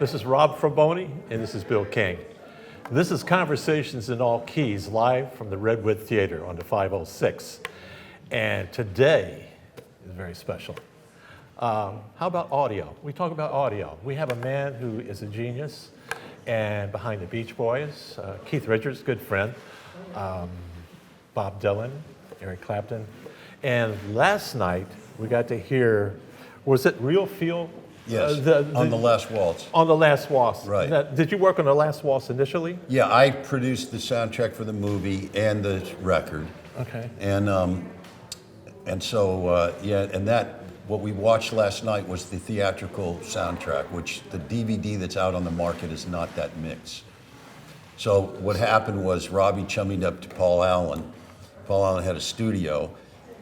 This is Rob Fraboni, and this is Bill King. This is Conversations in All Keys, live from the Redwood Theater on the 506. And today is very special. How about audio? We talk about audio. We have a man who is a genius, and behind the Beach Boys, Keith Richards, good friend, Bob Dylan, Eric Clapton. And last night, we got to hear, was it RealFeel? Yes, on The Last Waltz. On The Last Waltz. Right. Now, did you work on The Last Waltz initially? Yeah, I produced the soundtrack for the movie and the record. Okay. And so, what we watched last night was the theatrical soundtrack, which the DVD that's out on the market is not that mix. So what happened was Robbie chummied up to Paul Allen. Paul Allen had a studio.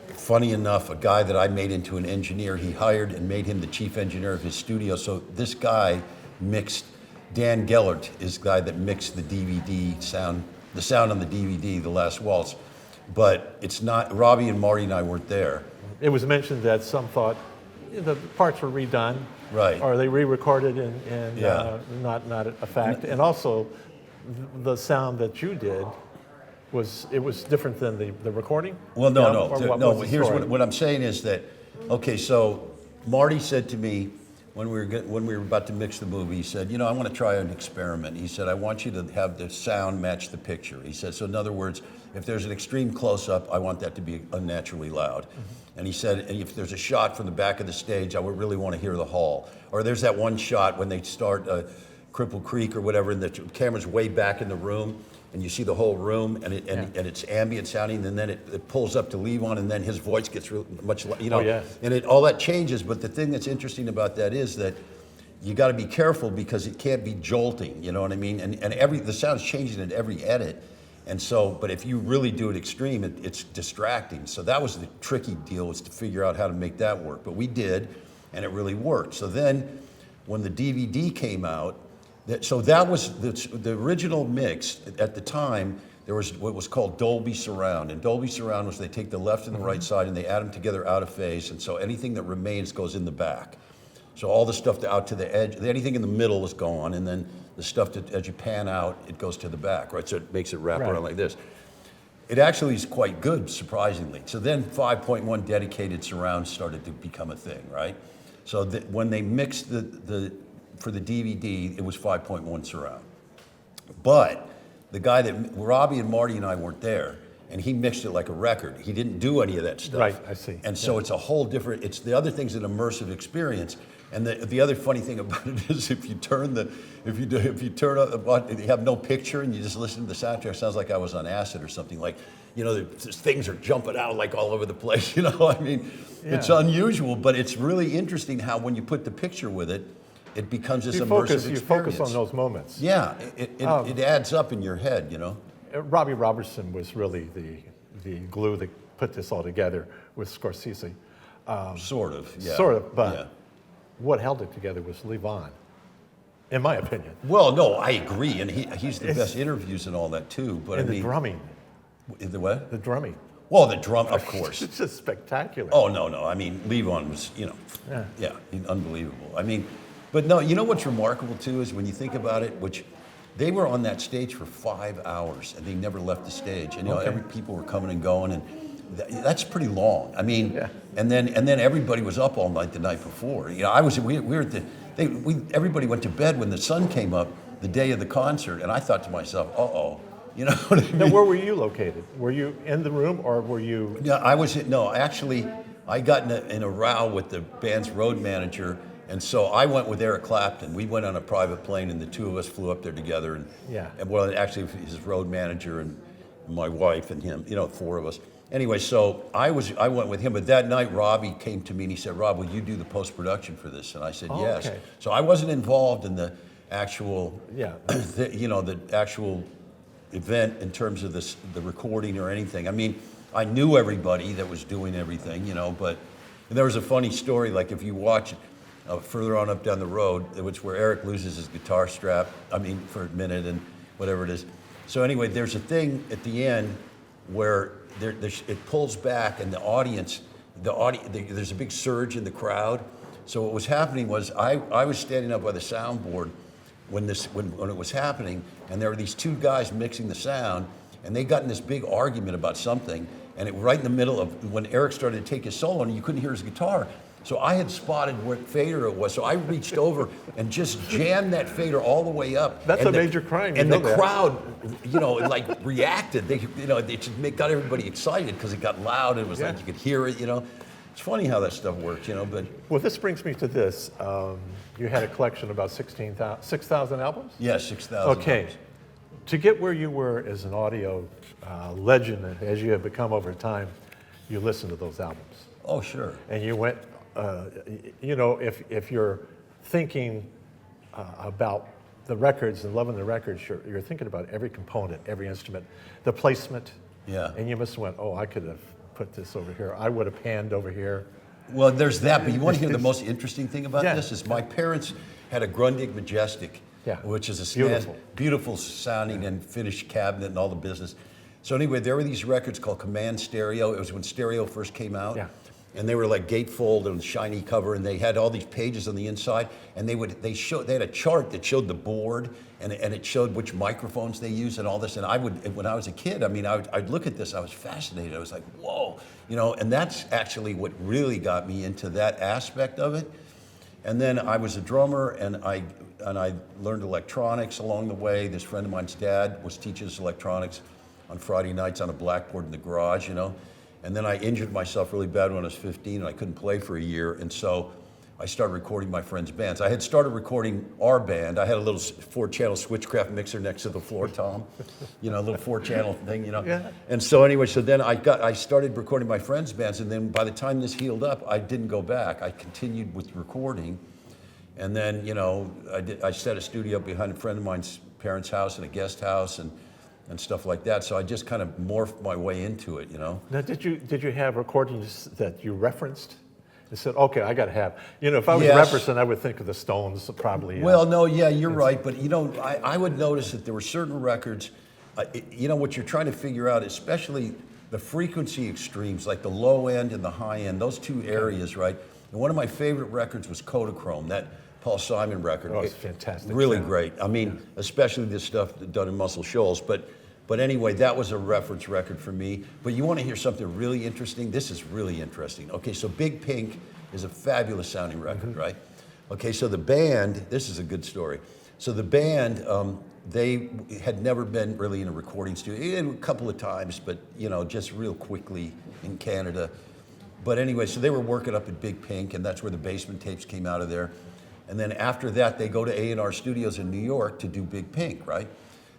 Funny enough, a guy that I made into an engineer, he hired and made him the chief engineer of his studio. So this guy mixed, Dan Gellert is the guy that mixed the DVD sound, the sound on the DVD, The Last Waltz. But it's not, Robbie and Marty and I weren't there. It was mentioned that some thought the parts were redone. Right. Or they re-recorded and not a fact. And also, the sound that you did was different than the recording? Well, no. Here's story? what I'm saying is that, okay, so Marty said to me when we were about to mix the movie, he said, I want to try an experiment. He said, I want you to have the sound match the picture. He said, so in other words, if there's an extreme close-up, I want that to be unnaturally loud. Mm-hmm. And he said, and if there's a shot from the back of the stage, I would really want to hear the hall. Or there's that one shot when they start Cripple Creek or whatever, and the camera's way back in the room, and you see the whole room, and it's ambient sounding, and then it pulls up to Levon, and then his voice gets much, and all that changes. But the thing that's interesting about that is that you got to be careful because it can't be jolting. You know what I mean? And the sound's changing at every edit, and so. But if you really do it extreme, it's distracting. So that was the tricky deal, was to figure out how to make that work. But we did, and it really worked. So then, when the DVD came out. So that was the original mix. At the time, there was what was called Dolby Surround. And Dolby Surround was they take the left and the right side and they add them together out of phase. And so anything that remains goes in the back. So all the stuff out to the edge, anything in the middle is gone. And then the stuff that as you pan out, it goes to the back, right? So it makes it wrap around like this. It actually is quite good, surprisingly. So then 5.1 dedicated surround started to become a thing, right? So when they mixed for the DVD, it was 5.1 surround. But the guy that, Robbie and Marty and I weren't there, and he mixed it like a record. He didn't do any of that stuff. Right, I see. And so it's a whole different, the other thing's an immersive experience. And the other funny thing about it is if you have no picture and you just listen to the soundtrack, it sounds like I was on acid or something. Like, things are jumping out like all over the place, I mean, it's unusual, but it's really interesting how when you put the picture with it, it becomes this immersive experience. You focus on those moments. Yeah, it adds up in your head, Robbie Robertson was really the glue that put this all together with Scorsese. Sort of, yeah. Sort of, but what held it together was Levon, in my opinion. Well, no, I agree, and he's the best interviews and all that too. But the drumming. The what? The drumming. Well, the drum, of course. It's just spectacular. Oh, no. I mean, Levon was, unbelievable. I mean, but no, what's remarkable too is when you think about it, which they were on that stage for 5 hours and they never left the stage. And every people were coming and going, and that's pretty long. I mean, and then everybody was up all night the night before. We were at everybody went to bed when the sun came up the day of the concert, and I thought to myself, you know what I mean? Now, where were you located? Were you in the room or were you? Yeah, actually, I got in a row with the band's road manager. And so I went with Eric Clapton. We went on a private plane, and the two of us flew up there together. And actually, his road manager and my wife and him, 4 of us. Anyway, so I went with him. But that night, Robbie came to me and he said, "Rob, will you do the post-production for this?" And I said, "Yes." Okay. So I wasn't involved in the actual, the actual event in terms of the recording or anything. I mean, I knew everybody that was doing everything, but there was a funny story. Like if you watch further on up down the road, which where Eric loses his guitar strap, for a minute and whatever it is. So anyway, there's a thing at the end where it pulls back and the audience, there's a big surge in the crowd. So what was happening was I was standing up by the soundboard when it was happening, and there were these two guys mixing the sound, and they got in this big argument about something, and it right in the middle of when Eric started to take his solo, and you couldn't hear his guitar. So I had spotted what fader it was, so I reached over and just jammed that fader all the way up. That's and a major crime. And the crowd, like reacted. They, it just got everybody excited because it got loud. And it was like you could hear it. It's funny how that stuff works. But well, this brings me to this. You had a collection of about 6,000 albums. Yeah, 6,000. Okay. Albums. To get where you were as an audio legend, as you have become over time, you listened to those albums. Oh, sure. And you went. If you're thinking about the records and loving the records, you're thinking about every component, every instrument, the placement. Yeah. And you must have went, oh, I could have put this over here. I would have panned over here. Well, there's that, but you want to hear the most interesting thing about Yeah. this is my parents had a Grundig Majestic, which is a beautiful sounding and finished cabinet and all the business. So anyway, there were these records called Command Stereo. It was when stereo first came out. Yeah. And they were like gatefold and shiny cover, and they had all these pages on the inside, and they had a chart that showed the board, and it showed which microphones they used and all this. And when I was a kid, I'd look at this, I was fascinated. I was like, whoa, and that's actually what really got me into that aspect of it. And then I was a drummer, and I learned electronics along the way. This friend of mine's dad was teaching us electronics on Friday nights on a blackboard in the garage, And then I injured myself really bad when I was 15, and I couldn't play for a year. And so I started recording my friends' bands. I had started recording our band. I had a little 4-channel Switchcraft mixer next to the floor, Tom. A little 4-channel thing, Yeah. And so anyway, then I started recording my friends' bands, and then by the time this healed up, I didn't go back. I continued with recording. And then, I set a studio up behind a friend of mine's parents' house in a guest house, and stuff like that. So I just kind of morphed my way into it, Now, did you have recordings that you referenced? And said, okay, I got to have. If I was referencing, I would think of the Stones probably. Well, no, yeah, you're right. But, I would notice that there were certain records, what you're trying to figure out, especially the frequency extremes, like the low end and the high end, those two areas, right? And one of my favorite records was Kodachrome, that Paul Simon record. Oh, it's fantastic. Really great. Especially this stuff done in Muscle Shoals. But anyway, that was a reference record for me. But you want to hear something really interesting? This is really interesting. Okay, so Big Pink is a fabulous sounding record, right? Okay, so the band, this is a good story. So the band, they had never been really in a recording studio, a couple of times, but just real quickly in Canada. But anyway, so they were working up at Big Pink, and that's where the Basement tapes came out of there. And then after that, they go to A&R Studios in New York to do Big Pink, right?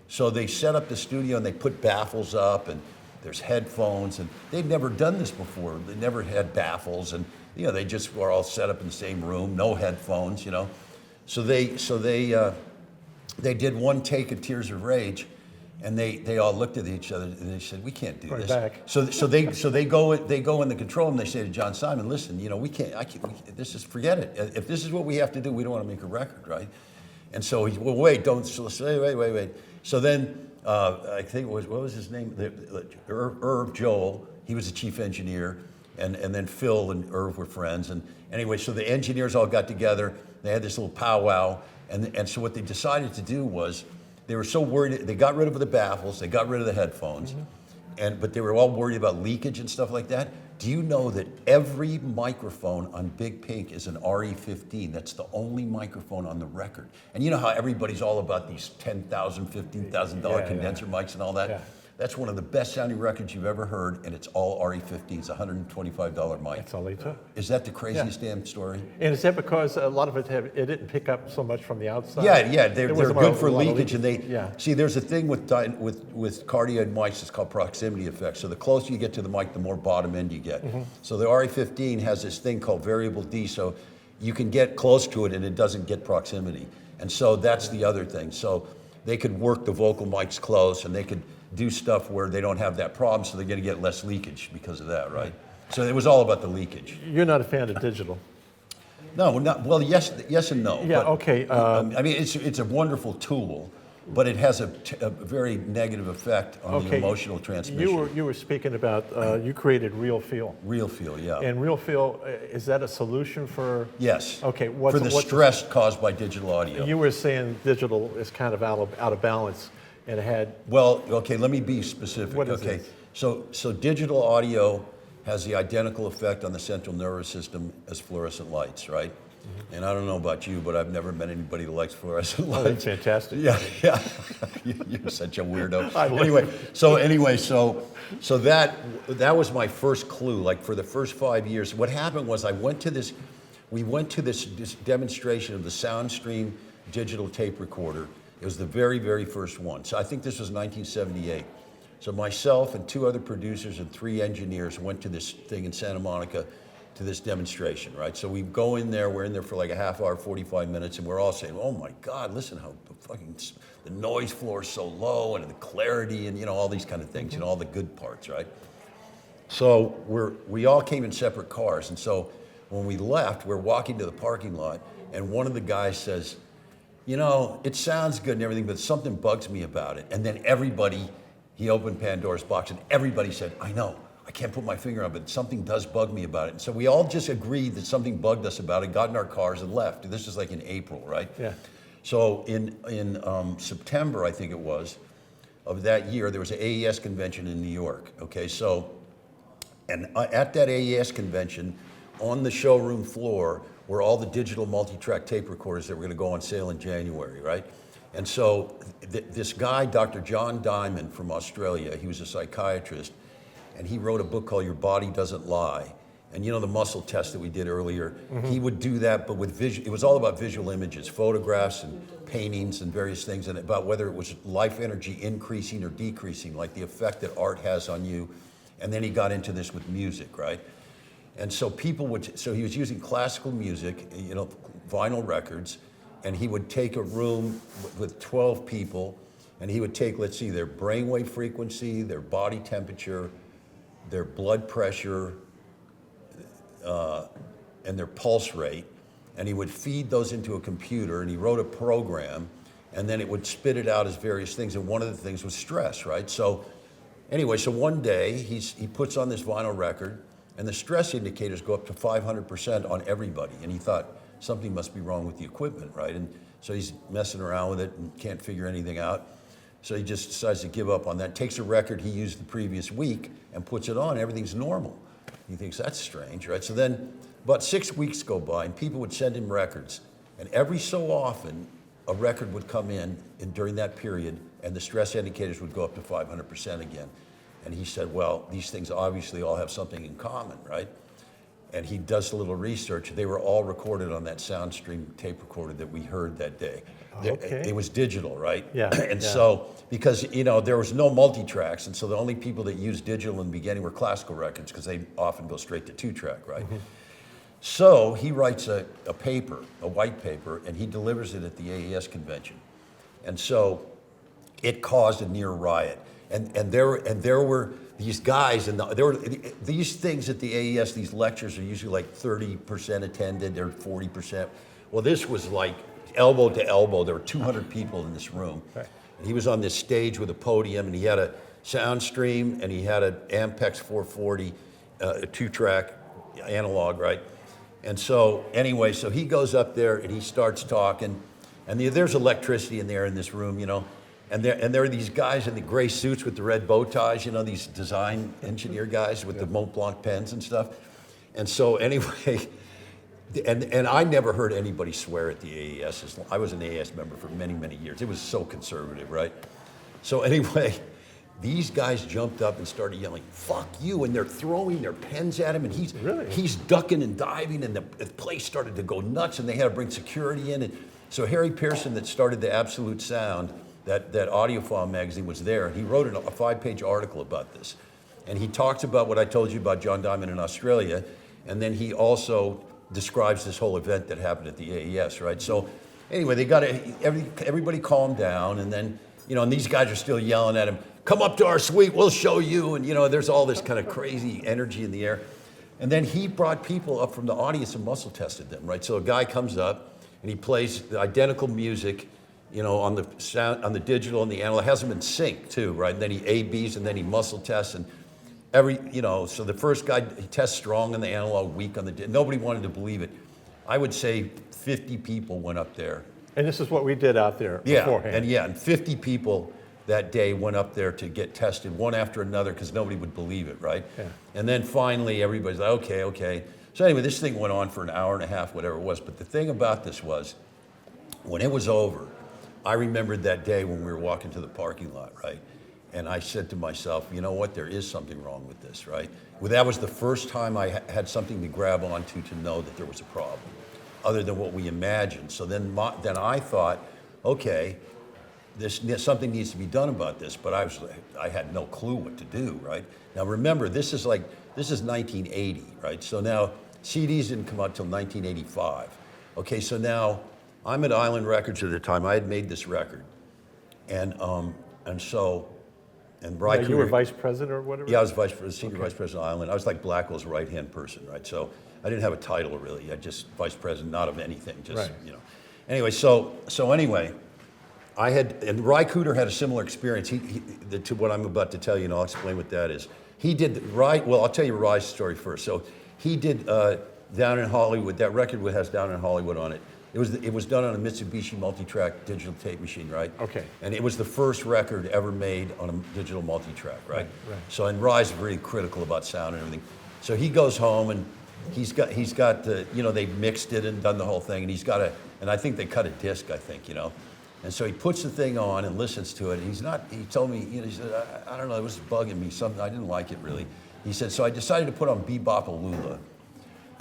So they set up the studio and they put baffles up, and there's headphones, and they'd never done this before. They never had baffles, and they just were all set up in the same room, no headphones, So they did one take of Tears of Rage, and they all looked at each other and they said, we can't do this. Back. So they go in the control and they say to John Simon, listen, forget it. If this is what we have to do, we don't want to make a record, right? And so he, well, wait. So then, I think it was, what was his name? Irv Joel, he was the chief engineer, and then Phil and Irv were friends. And anyway, so the engineers all got together, they had this little powwow, and so what they decided to do was, they were so worried, they got rid of the baffles, they got rid of the headphones, but they were all worried about leakage and stuff like that. Do you know that every microphone on Big Pink is an RE15? That's the only microphone on the record. And you know how everybody's all about these $10,000, $15,000 condenser mics and all that? Yeah. That's one of the best sounding records you've ever heard, and it's all RE15. It's a $125 mic. That's all they took. Is that the craziest damn story? And is that because a lot of it didn't pick up so much from the outside? Yeah, they're good for leakage, and see. There's a thing with cardioid mics. It's called proximity effect. So the closer you get to the mic, the more bottom end you get. So the RE15 has this thing called variable D. So you can get close to it, and it doesn't get proximity. And so that's the other thing. So they could work the vocal mics close, and they could do stuff where they don't have that problem, so they're going to get less leakage because of that, right? So it was all about the leakage. You're not a fan of digital? No, not well. Yes and no. Yeah. But, Okay. I mean, it's a wonderful tool. but it has a very negative effect on the emotional transmission. You were speaking about, you created RealFeel. RealFeel, yeah. And RealFeel, is that a solution for? Yes. Okay. For the stress caused by digital audio. You were saying digital is kind of out of balance, and it had. Well, okay, let me be specific. What is okay, this? so digital audio has the identical effect on the central nervous system as fluorescent lights, right? Mm-hmm. And I don't know about you, but I've never met anybody who likes fluorescent lights. Oh, that's fantastic. Yeah. You're such a weirdo. So that was my first clue. Like for the first 5 years, what happened was we went to this demonstration of the SoundStream digital tape recorder. It was the very, very first one. So I think this was 1978. So myself and 2 other producers and 3 engineers went to this thing in Santa Monica to this demonstration, right? So we go in there, we're in there for like a half hour, 45 minutes, and we're all saying, oh my God, listen how the noise floor is so low and the clarity and, all these kind of things, all the good parts, right? So we all came in separate cars, and so when we left, we're walking to the parking lot, and one of the guys says, it sounds good and everything, but something bugs me about it. And then he opened Pandora's box, and everybody said, I know. I can't put my finger on it, but something does bug me about it. And so we all just agreed that something bugged us about it, got in our cars and left. This is like in April, right? Yeah. So in September, I think it was, of that year, there was an AES convention in New York, okay? So, and at that AES convention, on the showroom floor were all the digital multi-track tape recorders that were gonna go on sale in January, right? And so this guy, Dr. John Diamond from Australia, he was a psychiatrist, and he wrote a book called Your Body Doesn't Lie. And the muscle test that we did earlier, he would do that, but with it was all about visual images, photographs and paintings and various things, and about whether it was life energy increasing or decreasing, like the effect that art has on you. And then he got into this with music, right? And so so he was using classical music, vinyl records, and he would take a room with 12 people, and he would take, let's see, their brainwave frequency, their body temperature, their blood pressure, and their pulse rate, and he would feed those into a computer, and he wrote a program, and then it would spit it out as various things, and one of the things was stress, right? So anyway, so one day he puts on this vinyl record, and the stress indicators go up to 500% on everybody, and he thought something must be wrong with the equipment, right? And so he's messing around with it and can't figure anything out. So he just decides to give up on that, takes a record he used the previous week and puts it on, and everything's normal. He thinks that's strange, right? So then about 6 weeks go by, and people would send him records, and every so often a record would come in during that period, and the stress indicators would go up to 500% again. And he said, well, these things obviously all have something in common, right? And he does a little research. They were all recorded on that SoundStream tape recorder that we heard that day. Okay. It was digital, right? Yeah. And so, because there was no multi-tracks, and so the only people that used digital in the beginning were classical records, because they often go straight to 2-track, right? Mm-hmm. So he writes a paper, a white paper, and he delivers it at the AES convention. And so it caused a near riot. And there were these guys, and there were these things at the AES. These lectures are usually like 30% attended, or 40%. Well, this was like elbow to elbow. There were 200 people in this room. Right. And he was on this stage with a podium, and he had a SoundStream, and he had an Ampex 440, a 2-track analog, right? And so anyway, so he goes up there and he starts talking, and there's electricity in there in this room, And there are these guys in the gray suits with the red bow ties, these design engineer guys with the Mont Blanc pens and stuff. And so anyway, and I never heard anybody swear at the AES. I was an AES member for many, many years. It was so conservative, right? So anyway, these guys jumped up and started yelling, "Fuck you!" And they're throwing their pens at him, and he's ducking and diving, and the place started to go nuts, and they had to bring security in. And so Harry Pearson, that started the Absolute Sound, that audiophile magazine, was there, and he wrote a 5-page article about this. And he talks about what I told you about John Diamond in Australia, and then he also describes this whole event that happened at the AES, right? So anyway, they got everybody calmed down, and then, and these guys are still yelling at him, "Come up to our suite, we'll show you," and there's all this kind of crazy energy in the air. And then he brought people up from the audience and muscle tested them, right? So a guy comes up, and he plays the identical music you know, on the sound, on the digital and the analog. It has them in sync too, right? And then he A/Bs and then he muscle tests and you know, so the first guy, he tests strong on the analog, weak on the digital. Nobody wanted to believe it. I would say 50 people went up there. And this is what we did out there beforehand. And 50 people that day went up there to get tested one after another because nobody would believe it, right? Yeah. And then finally everybody's like, okay. So anyway, this thing went on for an hour and a half, whatever it was. But the thing about this was, when it was over, I remembered that day when we were walking to the parking lot, right? And I said to myself, you know what, there is something wrong with this, right? Well, that was the first time I had something to grab onto to know that there was a problem, other than what we imagined. So then I thought, okay, something needs to be done about this, but I had no clue what to do, right? Now remember, this is 1980, right? So now CDs didn't come out till 1985. Okay, so now I'm at Island Records at the time. I had made this record, and Bry You were vice president or whatever? Yeah, I was senior vice president of Island. I was like Blackwell's right-hand person, right? So I didn't have a title really. I just vice president, not of anything, just, right. you know. Anyway, so anyway, and Ry Cooder had a similar experience to what I'm about to tell you, and I'll explain what that is. Well, I'll tell you Ry's story first. So he did Down in Hollywood. That record has Down in Hollywood on it. It was done on a Mitsubishi multi-track digital tape machine, right? Okay. And it was the first record ever made on a digital multi-track, right? Right. So, and Ry's very critical about sound and everything. So he goes home and he's got the, you know, they've mixed it and done the whole thing, and and I think they cut a disc, I think, you know. And so he puts the thing on and listens to it, and he told me, you know, he said, I don't know, it was bugging me, something, I didn't like it really. He said, so I decided to put on Bebop-A-Lula.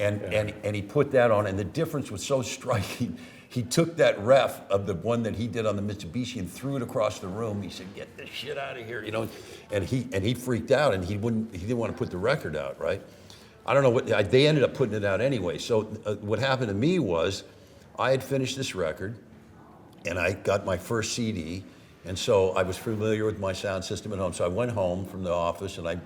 And he put that on, and the difference was so striking. He took that ref of the one that he did on the Mitsubishi and threw it across the room. He said, "Get this shit out of here," you know. And he freaked out, and he didn't want to put the record out, right? I don't know what they ended up putting it out anyway. So what happened to me was, I had finished this record, and I got my first CD, and so I was familiar with my sound system at home. So I went home from the office and I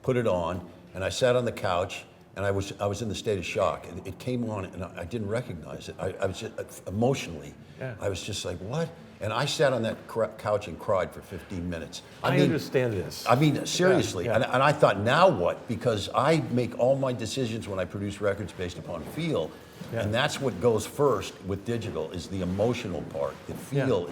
put it on, and I sat on the couch. And I was in the state of shock. And it came on, and I didn't recognize it. I was just, emotionally, I was just like, what? And I sat on that couch and cried for 15 minutes. I mean, understand this. I mean, seriously. And I thought, now what? Because I make all my decisions when I produce records based upon feel. And that's what goes first with digital, is the emotional part. The feel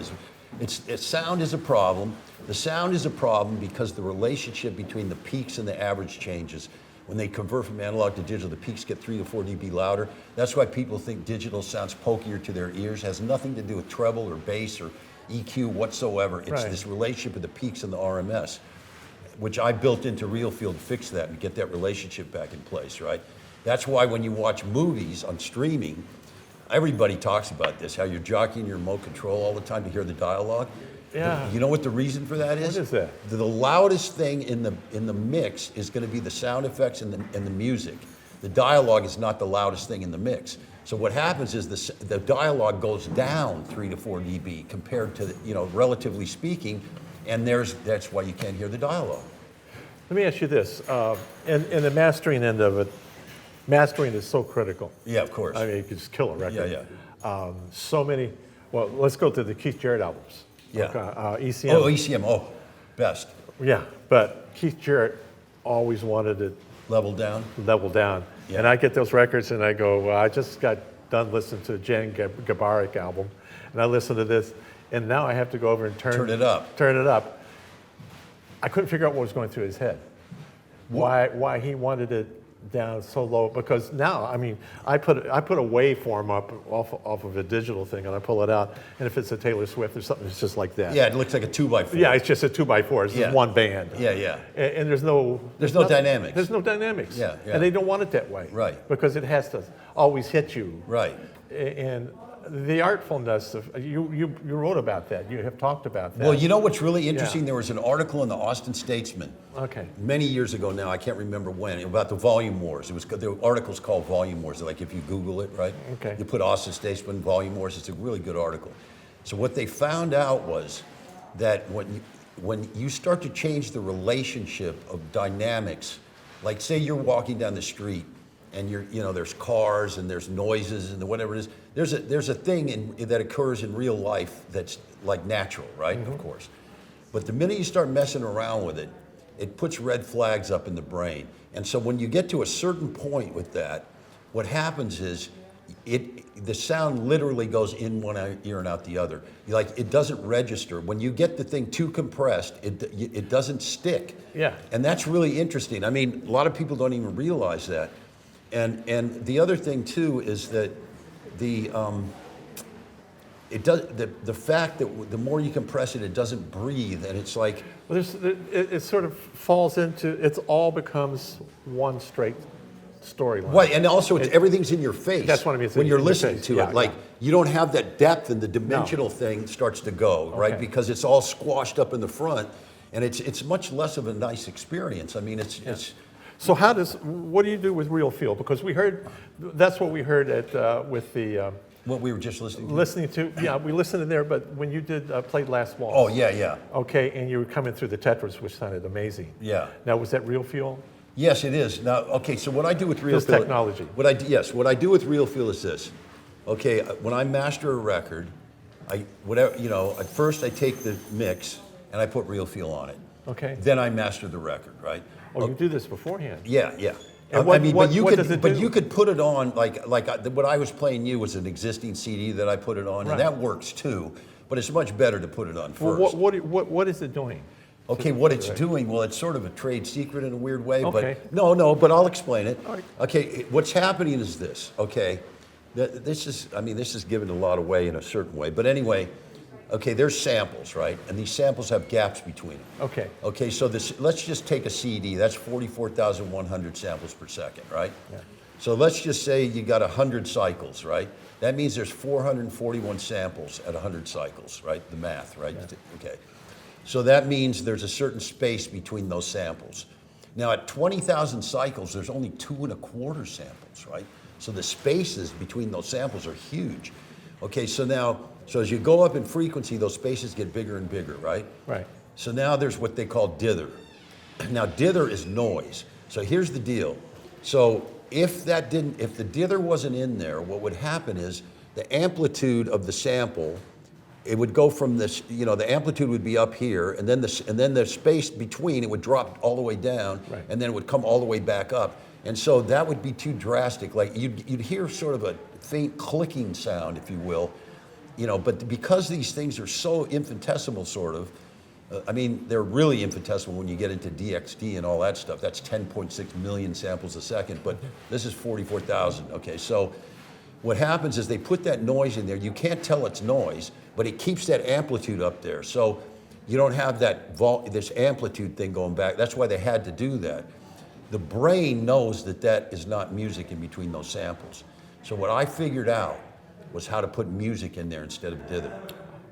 sound is a problem. The sound is a problem because the relationship between the peaks and the average changes. When they convert from analog to digital, the peaks get 3 to 4 dB louder. That's why people think digital sounds pokier to their ears. It has nothing to do with treble or bass or EQ whatsoever. It's this relationship of the peaks and the RMS, which I built into RealFeel to fix that and get that relationship back in place, right? That's why when you watch movies on streaming, everybody talks about this, how you're jockeying your remote control all the time to hear the dialogue. Yeah. You know what the reason for that is? What is that? The loudest thing in the mix is going to be the sound effects and the music. The dialogue is not the loudest thing in the mix. So what happens is the dialogue goes down 3 to 4 dB compared to, you know, relatively speaking, and that's why you can't hear the dialogue. Let me ask you this: in the mastering end of it, mastering is so critical. Yeah, of course. I mean, you can just kill a record. Yeah. So many. Well, let's go to the Keith Jarrett albums. Yeah. ECM. Oh, ECM. Oh, best. Yeah, but Keith Jarrett always wanted it level down. Yeah. And I get those records and I go, well, I just got done listening to a Jan Gabarek album, and I listen to this, and now I have to go over and turn it up. I couldn't figure out what was going through his head. Why he wanted it down so low, because now, I mean, I put a waveform up off of a digital thing, and I pull it out, and if it's a Taylor Swift or something, it's just like that. Yeah, it looks like a 2x4. Yeah, it's just a 2x4. It's just one band. Yeah. And there's no dynamics. There's no dynamics. Yeah. And they don't want it that way. Right. Because it has to always hit you. Right. And the artfulness of you wrote about that. You have talked about that. Well, you know what's really interesting? There was an article in the Austin Statesman. Okay. Many years ago now, I can't remember when, about the Volume Wars. The article's called Volume Wars. Like if you Google it, right? Okay. You put Austin Statesman Volume Wars. It's a really good article. So what they found out was that when you start to change the relationship of dynamics, like say you're walking down the street and there's cars and there's noises and whatever it is. There's a thing that occurs in real life that's like natural, right? Of course. But the minute you start messing around with it, it puts red flags up in the brain. And so when you get to a certain point with that, what happens is the sound literally goes in one ear and out the other. Like, it doesn't register. When you get the thing too compressed, it doesn't stick. Yeah. And that's really interesting. I mean, a lot of people don't even realize that. And the other thing too is that the fact that the more you compress it, it doesn't breathe, and it's like, Well, it sort of falls into, it all becomes one straight storyline. right, and also everything's in your face. That's what I mean, it's when in you're your listening face. to Yeah, it. Like, yeah. you don't have that depth, and the dimensional thing starts to go, right? Okay. Because it's all squashed up in the front, and it's much less of a nice experience. I mean, it's So what do you do with RealFeel? Because that's what we heard with the, what we were just listening to. we listened in there, but when you played Last Waltz. Oh, yeah. Okay, and you were coming through the Tetris, which sounded amazing. Yeah. Now, was that RealFeel? Yes, it is. Now, okay, so what I do with This RealFeel... technology. What I do with RealFeel is this. Okay, when I master a record, at first I take the mix and I put RealFeel on it. Okay. Then I master the record, right? Oh, you do this beforehand? Yeah. And I mean, what does it do? But you could put it on, what I was playing you was an existing CD that I put it on, Right. and that works too, but it's much better to put it on Well, first. what is it doing? Okay, what it's doing, well, it's sort of a trade secret in a weird way, Okay. but but I'll explain it. All right. Okay, what's happening is this, okay? This is given a lot away in a certain way, but anyway, okay, there's samples, right? And these samples have gaps between them. Okay. Okay, so let's just take a CD, that's 44,100 samples per second, right? Yeah. So let's just say you got 100 cycles, right? That means there's 441 samples at 100 cycles, right? The math, right? Yeah. Okay. So that means there's a certain space between those samples. Now at 20,000 cycles, there's only 2¼ samples, right? So the spaces between those samples are huge. Okay, so as you go up in frequency, those spaces get bigger and bigger, right? Right. So now there's what they call dither. Now dither is noise. So here's the deal. So if the dither wasn't in there, what would happen is the amplitude of the sample, it would go from this, the amplitude would be up here, and then the space between, it would drop all the way down, right. and then it would come all the way back up. And so that would be too drastic. Like you'd hear sort of a faint clicking sound, if you will, but because these things are so infinitesimal, sort of, they're really infinitesimal when you get into DXD and all that stuff. That's 10.6 million samples a second, but this is 44,000. Okay, so what happens is they put that noise in there. You can't tell it's noise, but it keeps that amplitude up there. So you don't have this amplitude thing going back. That's why they had to do that. The brain knows that is not music in between those samples. So what I figured out was how to put music in there instead of dither.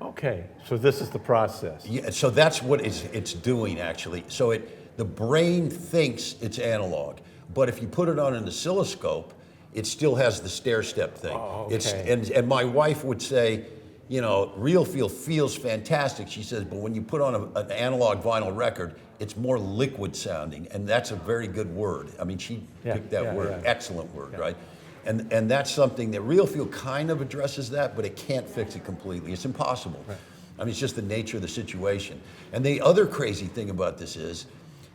Okay, so this is the process. Yeah, so that's what it's doing, actually. So the brain thinks it's analog, but if you put it on an oscilloscope, it still has the stair-step thing. Oh, okay. And my wife would say, RealFeel feels fantastic. She says, but when you put on an analog vinyl record, it's more liquid sounding, and that's a very good word. I mean, she picked that word, excellent word, right? And that's something that RealFeel kind of addresses that, but it can't fix it completely. It's impossible. Right. I mean, it's just the nature of the situation. And the other crazy thing about this is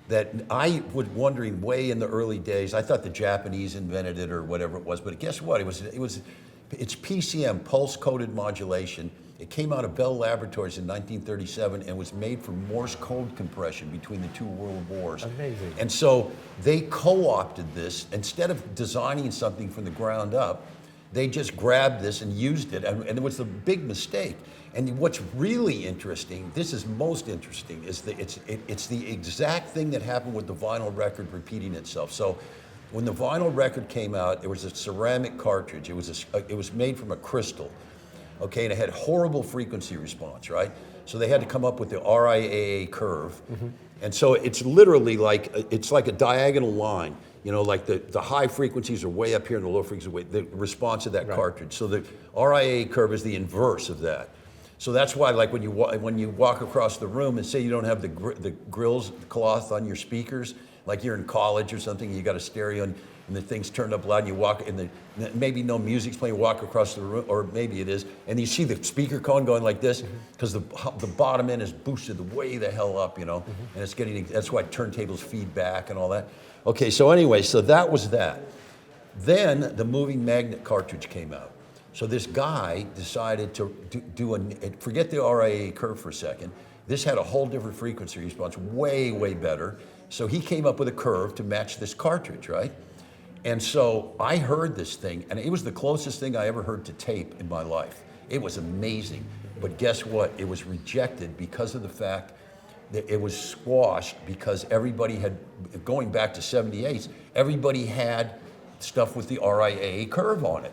that I was wondering way in the early days, I thought the Japanese invented it or whatever it was, but guess what? It's PCM, pulse-coded modulation. It came out of Bell Laboratories in 1937 and was made for Morse code compression between the two world wars. Amazing. And so they co-opted this. Instead of designing something from the ground up, they just grabbed this and used it, and it was a big mistake. And what's really interesting, this is most interesting, is that it's the exact thing that happened with the vinyl record repeating itself. So when the vinyl record came out, there was a ceramic cartridge. It was made from a crystal. Okay, and it had horrible frequency response, right? So they had to come up with the RIAA curve. Mm-hmm. And so it's literally like a diagonal line. Like the high frequencies are way up here and the low frequencies are way, the response of that cartridge. So the RIAA curve is the inverse of that. So that's why, like when you walk across the room and say you don't have the grills cloth on your speakers, like you're in college or something, you got a stereo, and and the thing's turned up loud, and you walk, and maybe no music's playing, you walk across the room, or maybe it is, and you see the speaker cone going like this, because the bottom end is boosted way the hell up, you know, and it's getting, that's why turntables feed back and all that. Okay, so anyway, so that was that. Then the moving magnet cartridge came out. So this guy decided to forget the RIA curve for a second. This had a whole different frequency response, way, way better. So he came up with a curve to match this cartridge, right? And so I heard this thing, and it was the closest thing I ever heard to tape in my life. It was amazing. But guess what? It was rejected because of the fact that it was squashed because everybody had, going back to 78, everybody had stuff with the RIA curve on it.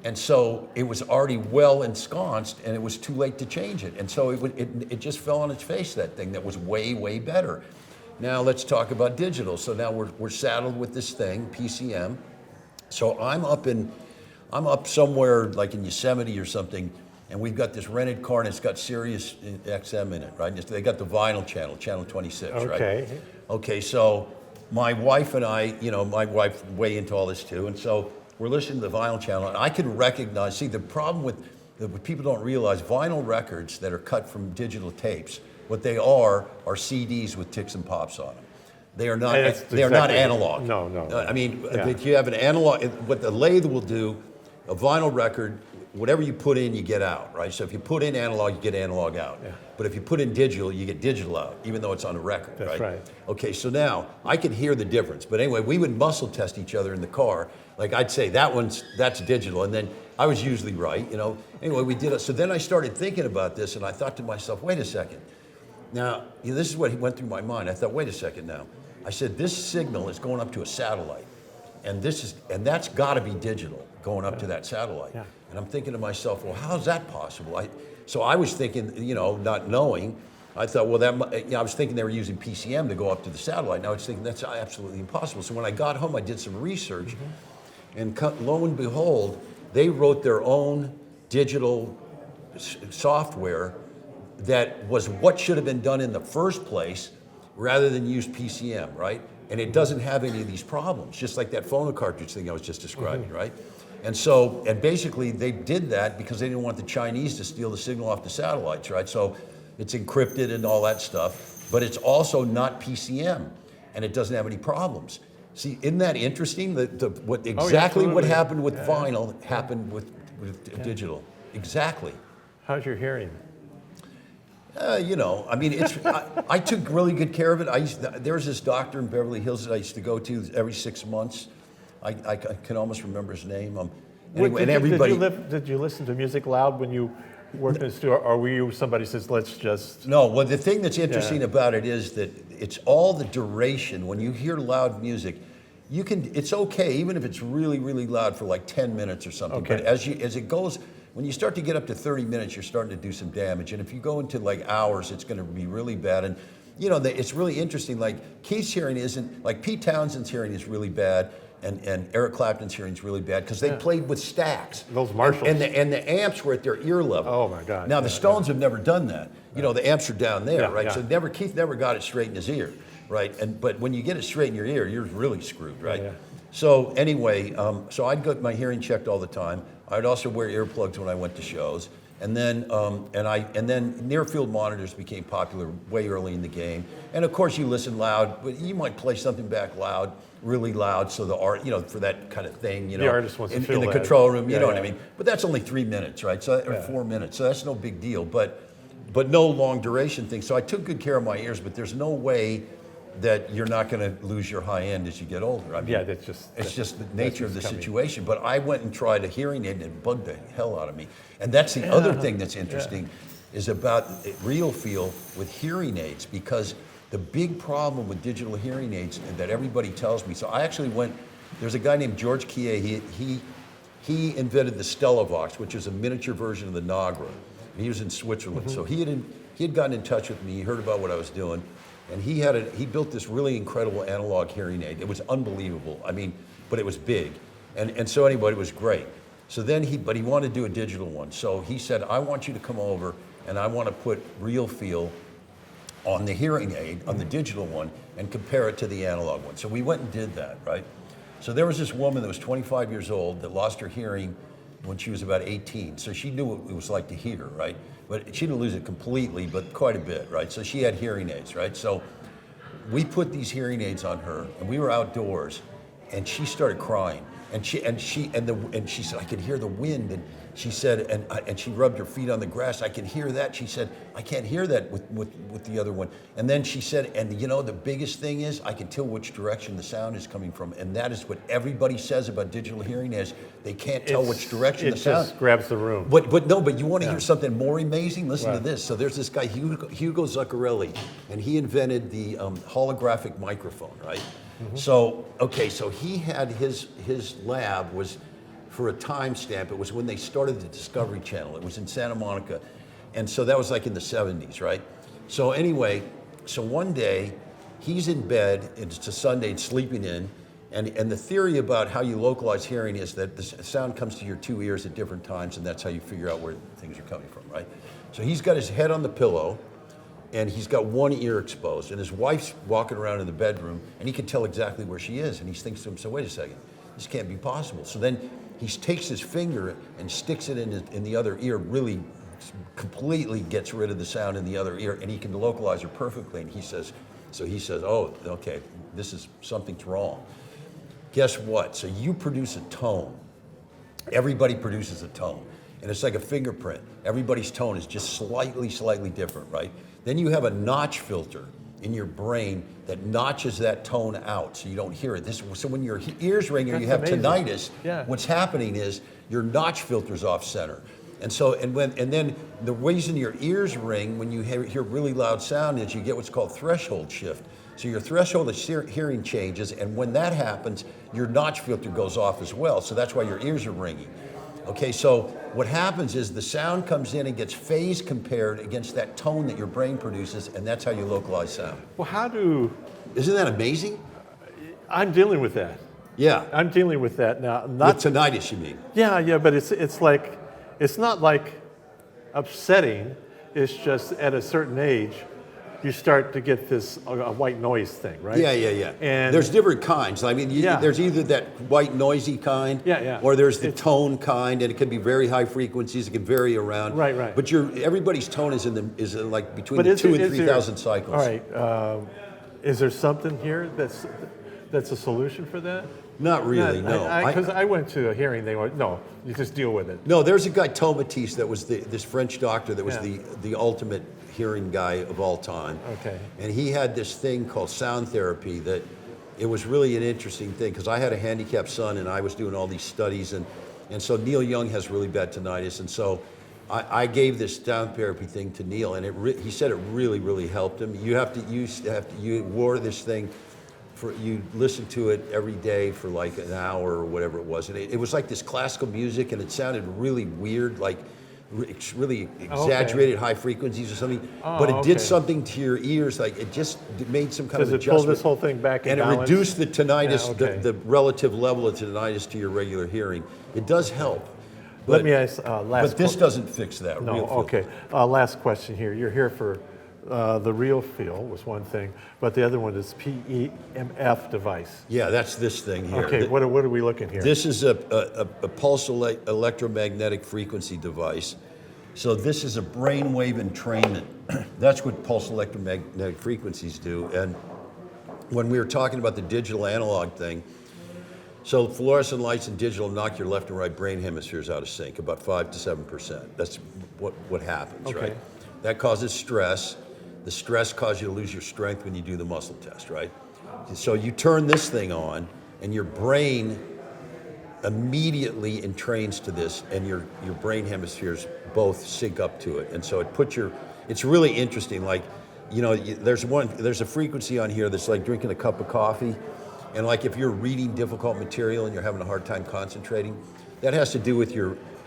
And so it was already well ensconced, and it was too late to change it. And so it just fell on its face, that thing that was way, way better. Now let's talk about digital. So now we're saddled with this thing, PCM. So I'm up somewhere like in Yosemite or something, and we've got this rented car, and it's got Sirius XM in it, right? They got the vinyl channel, channel 26, right? Okay. Okay, so my wife and I, you know, my wife way into all this too, and so we're listening to the vinyl channel, and I can recognize, see, the problem with what people don't realize, vinyl records that are cut from digital tapes, what they are CDs with ticks and pops on them. They are not, they are not analog. No. I mean, if you have an analog, what the lathe will do, a vinyl record, whatever you put in, you get out, right? So if you put in analog, you get analog out. Yeah. But if you put in digital, you get digital out, even though it's on a record, right? That's right. Okay, so now I can hear the difference. But anyway, we would muscle test each other in the car. Like I'd say, that's digital, and then I was usually right, you know. Anyway, we did it. So then I started thinking about this, and I thought to myself, wait a second. Now, you know, this is what went through my mind. I thought, wait a second now. I said, this signal is going up to a satellite, and that's got to be digital going up to that satellite. Yeah. And I'm thinking to myself, well, how's that possible? So I was thinking, you know, not knowing, I thought, well, I was thinking they were using PCM to go up to the satellite. Now I was thinking that's absolutely impossible. So when I got home, I did some research, and lo and behold, they wrote their own digital software that was what should have been done in the first place rather than use PCM, right? And it doesn't have any of these problems, just like that phono cartridge thing I was just describing, right? And so, and basically they did that because they didn't want the Chinese to steal the signal off the satellites, right? So it's encrypted and all that stuff, but it's also not PCM, and it doesn't have any problems. See, isn't that interesting? What happened with vinyl happened with digital. Exactly. How's your hearing? You know, I mean, I took really good care of it. There was this doctor in Beverly Hills that I used to go to every 6 months. I can almost remember his name. Anyway, and everybody. Did you listen to music loud when you worked in the studio, or were you somebody says, let's just? No, well, the thing that's interesting about it is that it's all the duration. When you hear loud music, it's okay, even if it's really, really loud for like 10 minutes or something. Okay. But as it goes, when you start to get up to 30 minutes, you're starting to do some damage. And if you go into like hours, it's going to be really bad. And you know, it's really interesting. Like Keith's hearing isn't, like Pete Townshend's hearing is really bad. And Eric Clapton's hearing is really bad because they played with stacks. Those Marshalls. And the amps were at their ear level. Oh my God. Now the Stones have never done that. You know, the amps are down there, right? Yeah. So Keith never got it straight in his ear, right? But when you get it straight in your ear, you're really screwed, right? Yeah. So anyway, so I'd get my hearing checked all the time. I'd also wear earplugs when I went to shows. And then near field monitors became popular way early in the game. And of course you listen loud, but you might play something back loud, really loud, so the art, you know, for that kind of thing, you know, the artist wants to feel in the that. control room, you know what I mean? But that's only 3 minutes, right? So or 4 minutes, so that's no big deal. But no long duration thing. So I took good care of my ears, but there's no way that you're not going to lose your high end as you get older. I mean, it's just the nature of the situation. But I went and tried a hearing aid, and it bugged the hell out of me. And that's the other thing that's interesting is about RealFeel with hearing aids, because the big problem with digital hearing aids that everybody tells me. So I actually there's a guy named George Kie. He invented the Stellavox, which is a miniature version of the Nagra. And he was in Switzerland. So he had gotten in touch with me. He heard about what I was doing. And he built this really incredible analog hearing aid. It was unbelievable. I mean, but it was big. And so anyway, it was great. So then he wanted to do a digital one. So he said, I want you to come over and I want to put RealFeel on the hearing aid, on the digital one, and compare it to the analog one. So we went and did that, right? So there was this woman that was 25 years old that lost her hearing when she was about 18. So she knew what it was like to hear, right? But she didn't lose it completely, but quite a bit, right? So she had hearing aids, right? So we put these hearing aids on her, and we were outdoors, and she started crying. And she said, I could hear the wind, and she said, and she rubbed her feet on the grass. I could hear that. She said, I can't hear that with the other one. And then she said, and you know, the biggest thing is I can tell which direction the sound is coming from, and that is what everybody says about digital hearing aids. They can't tell which direction the sound. It just grabs the room. But you want to hear something more amazing? Listen to this. So there's this guy Hugo Zuccarelli, and he invented the holographic microphone, right? So he had his lab was for a timestamp. It was when they started the Discovery Channel. It was in Santa Monica, and so that was like in the 70s, right? So anyway, so one day he's in bed. It's a Sunday, it's sleeping in, and the theory about how you localize hearing is that the sound comes to your two ears at different times, and that's how you figure out where things are coming from, right? So he's got his head on the pillow, and he's got one ear exposed, and his wife's walking around in the bedroom, and he can tell exactly where she is, and he thinks to himself, wait a second, this can't be possible. So then he takes his finger and sticks it in the other ear, really completely gets rid of the sound in the other ear, and he can localize her perfectly, and he says, oh, okay, something's wrong. Guess what? So you produce a tone. Everybody produces a tone, and it's like a fingerprint. Everybody's tone is just slightly different, right? Then you have a notch filter in your brain that notches that tone out so you don't hear it. So when your ears ring or you have tinnitus, what's happening is your notch filter's off center. And then the reason your ears ring when you hear really loud sound is you get what's called threshold shift. So your threshold of hearing changes, and when that happens, your notch filter goes off as well. So that's why your ears are ringing. Okay, so what happens is the sound comes in and gets phase compared against that tone that your brain produces, and that's how you localize sound. Well, Isn't that amazing? I'm dealing with that. Yeah. I'm dealing with that now. With tinnitus, you mean? Yeah, but it's not like upsetting. It's just at a certain age, you start to get this white noise thing, right? Yeah. And there's different kinds. I mean, there's either that white noisy kind, or there's the tone kind, and it can be very high frequencies. It can vary around. Right. But everybody's tone is like between 2,000 and 3,000 cycles. All right. Is there something here that's a solution for that? Not really, no. Because I went to a hearing, they went, no, you just deal with it. No, there's a guy, Tomatisse, that was this French doctor that was the ultimate hearing guy of all time. Okay. And he had this thing called sound therapy that it was really an interesting thing because I had a handicapped son and I was doing all these studies and so Neil Young has really bad tinnitus, and so I gave this sound therapy thing to Neil, and he said it really helped him. You wore this thing. You listen to it every day for like an hour or whatever it was. And it was like this classical music, and it sounded really weird, like really exaggerated high frequencies or something. But it did something to your ears, like it made some kind of adjustment. Does it pull this whole thing back in balance? And it reduced the tinnitus, the relative level of tinnitus to your regular hearing. It does help. Let me ask But this doesn't fix that. No, RealFeel. okay. Last question here. You're here for the RealFeel was one thing, but the other one is PEMF device. Yeah, that's this thing here. Okay, what are we looking here? This is a pulse electromagnetic frequency device. So this is a brainwave entrainment. That's what pulse electromagnetic frequencies do. And when we were talking about the digital analog thing, so fluorescent lights and digital knock your left and right brain hemispheres out of sync, about 5 to 7%. That's what happens, right? That causes stress. The stress causes you to lose your strength when you do the muscle test, right? So you turn this thing on, and your brain immediately entrains to this, and your brain hemispheres both sync up to it. And so it's really interesting. Like, there's a frequency on here that's like drinking a cup of coffee, and like if you're reading difficult material and you're having a hard time concentrating, that has to do with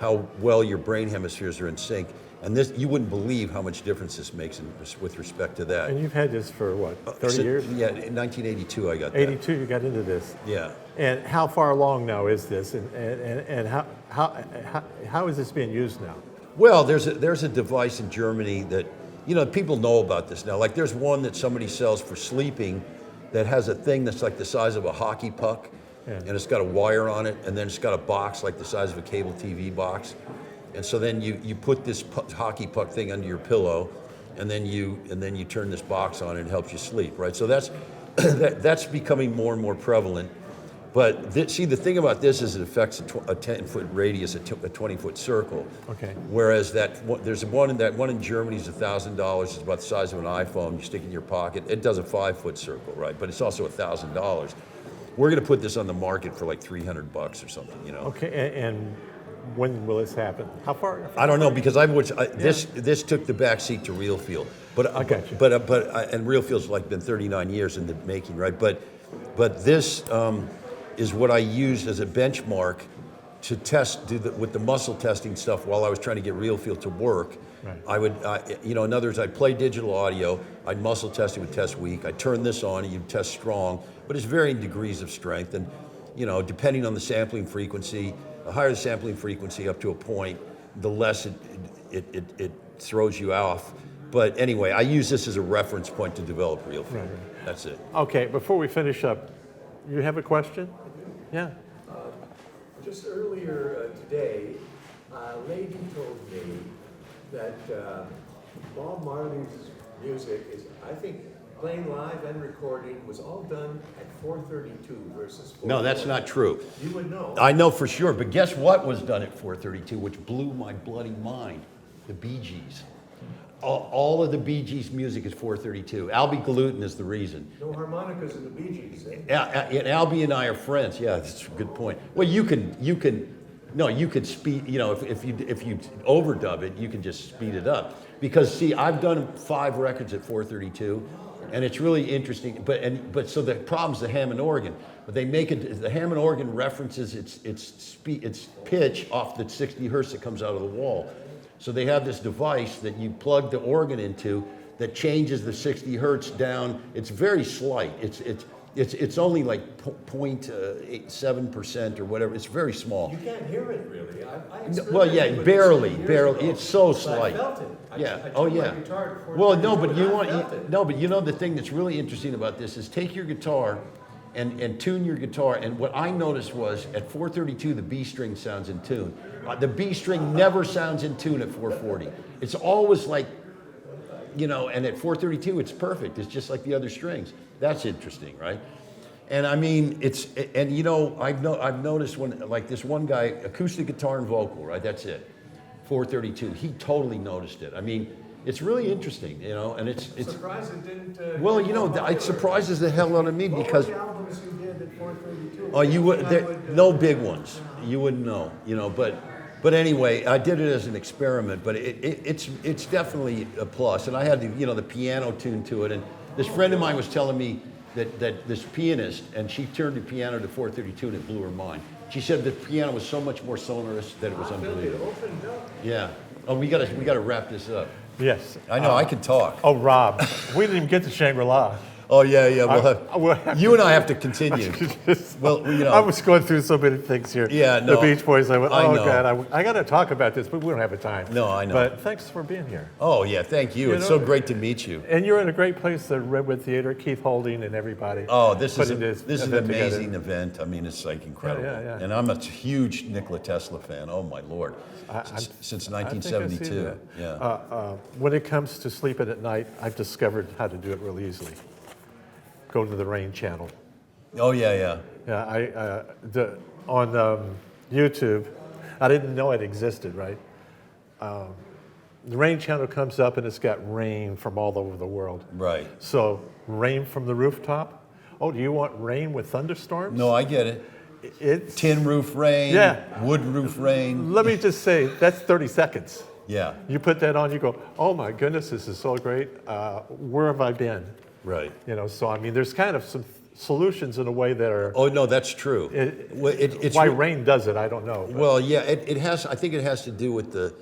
how well your brain hemispheres are in sync. And this, you wouldn't believe how much difference this makes with respect to that. And you've had this for what, 30 years? Yeah, in 1982 I got that. 82, you got into this. Yeah. And how far along now is this, and how is this being used now? Well, there's a device in Germany that, people know about this now. Like there's one that somebody sells for sleeping that has a thing that's like the size of a hockey puck Yeah. and it's got a wire on it, and then it's got a box like the size of a cable TV box. And so then you put this hockey puck thing under your pillow, and then you turn this box on and it helps you sleep, right? So that's that's becoming more and more prevalent. But see, the thing about this is it affects a 10-foot radius, a 20-foot circle. Okay. Whereas there's one in Germany is $1,000. It's about the size of an iPhone. You stick it in your pocket. It does a 5-foot circle, right? But it's also $1,000. We're going to put this on the market for like $300 or something, you know. Okay, and when will this happen? How far? I don't know because this took the back seat to RealFeel, but I got you. And RealFeel's like been 39 years in the making, right? But this is what I used as a benchmark to test with the muscle testing stuff while I was trying to get RealFeel to work. Right. I would, in other words, I'd play digital audio, I'd muscle test it with test weak, I'd turn this on and you'd test strong, but it's varying degrees of strength, and depending on the sampling frequency, the higher the sampling frequency up to a point, the less it throws you off. But anyway, I use this as a reference point to develop RealFeel. Right. That's it. Okay, before we finish up, you have a question? Yeah. Just earlier today, a lady told me that Bob Marley's music is, I think, playing live and recording was all done at 432 versus 440. No, that's not true. You would know. I know for sure, but guess what was done at 432, which blew my bloody mind? The Bee Gees. All of the Bee Gees music is 432. Albie Gluten is the reason. No harmonicas in the Bee Gees, eh? And Albie and I are friends. Yeah, that's a good point. Well, you could speed. If you overdub it, you can just speed it up. Because see, I've done 5 records at 432, and it's really interesting. But so the problem's the Hammond organ. But they make it. The Hammond organ references its pitch off the 60 hertz that comes out of the wall. So they have this device that you plug the organ into that changes the 60 hertz down. It's very slight. It's only like 0.7% or whatever. It's very small. You can't hear it really. Well, yeah, with barely. this years ago, It's so but slight. I felt it. Yeah. I Oh, tuned my yeah. guitar at Well, no, 432 but and I felt it. the thing that's really interesting about this is take your guitar and tune your guitar. And what I noticed was at 432, the B string sounds in tune. The B string never sounds in tune at 440. It's always like, and at 432, it's perfect. It's just like the other strings. That's interesting, right? And I mean, I've noticed when, like this one guy, acoustic guitar and vocal, right? That's it. 432. He totally noticed it. I mean, it's really interesting, and it's. Surprised it didn't. Well, it surprises the hell out of me because. What were the albums you did at 432? Oh, you would no big ones. You wouldn't know, But anyway, I did it as an experiment. But it's definitely a plus. And I had the piano tuned to it. And this friend of mine was telling me that this pianist, and she turned the piano to 432 and it blew her mind. She said the piano was so much more sonorous that it was unbelievable. It opened up. Yeah. Oh, we gotta wrap this up. Yes. I know I can talk. Oh, Rob, we didn't even get to Shangri-La. Oh yeah. We'll have You and I have to continue. Well, I was going through so many things here. Yeah, no. The Beach Boys. I went, I oh know. God, I got to talk about this, but we don't have the time. No, I know. But thanks for being here. Oh yeah, thank you. It's so great to meet you. And you're in a great place, the Redwood Theater. Keith Holding and everybody. Oh, this is putting an event amazing together. event. I mean, it's like incredible. Yeah. And I'm a huge Nikola Tesla fan. Oh my Lord, since I think I see 1972. that. Yeah. When it comes to sleeping at night, I've discovered how to do it real easily. Go to the Rain channel. Oh yeah. Yeah, on YouTube, I didn't know it existed, right? The Rain channel comes up and it's got rain from all over the world. Right. So rain from the rooftop. Oh, do you want rain with thunderstorms? No, I get it. It's, Tin roof rain. Yeah. Wood roof rain. let me just say, that's 30 seconds. Yeah. You put that on, you go, oh my goodness, this is so great. Where have I been? Right. So I mean, there's kind of some solutions in a way that are. Oh no, that's true. It's why rain does it, I don't know. But. Well, yeah, it has. I think it has to do with the.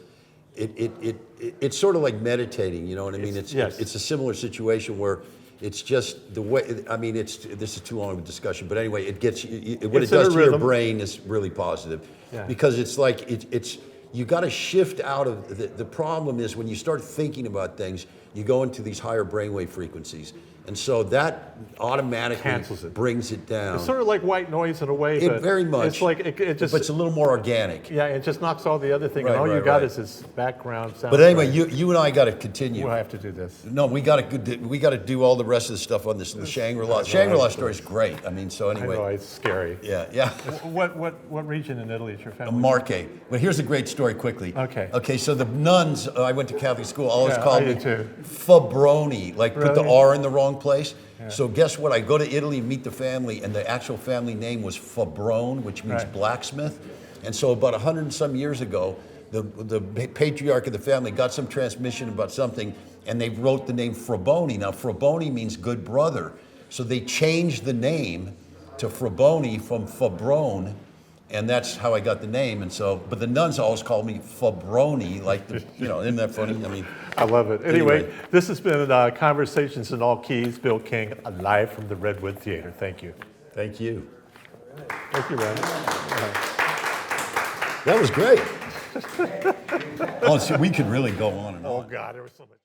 It's sort of like meditating. You know what I mean? It's a similar situation where it's just the way. I mean, this is too long of a discussion, but anyway, it gets what it does to your brain is really positive, because it's like it's you got to shift out of the problem is when you start thinking about things, you go into these higher brainwave frequencies. And so that automatically Cancels it. brings it down. It's sort of like white noise in a way, but Very much. it's like it just, but it's a little more organic. yeah, it just knocks all the other thing, Right, and all you right, got right. is this background sound. But anyway, you and I got to continue. We'll have to do this. No, we got to do all the rest of the stuff on this the Shangri-La. Shangri-La story is great. I mean, so I know, anyway, it's scary. yeah. What region in Italy is your family? Marche. But here's a great story quickly. Okay. Okay, so the nuns, I went to Catholic school, always Yeah, called I me did too. Fraboni, like put the Really? R in the wrong place. So guess what? I go to Italy and meet the family, and the actual family name was Fabrone, which means Right. blacksmith. And so about 100 and some years ago, the patriarch of the family got some transmission about something, and they wrote the name Fraboni. Now, Fraboni means good brother. So they changed the name to Fraboni from Fabrone, and that's how I got the name. And so, but the nuns always called me Fabroni, like, isn't that funny? I mean, I love it. Anyway, Anyway. this has been Conversations in All Keys. Bill King, live from the Redwood Theater. Thank you. thank you. Thank you, Randy. That was great. Oh, see, we could really go on and on. Oh, God, there was so much.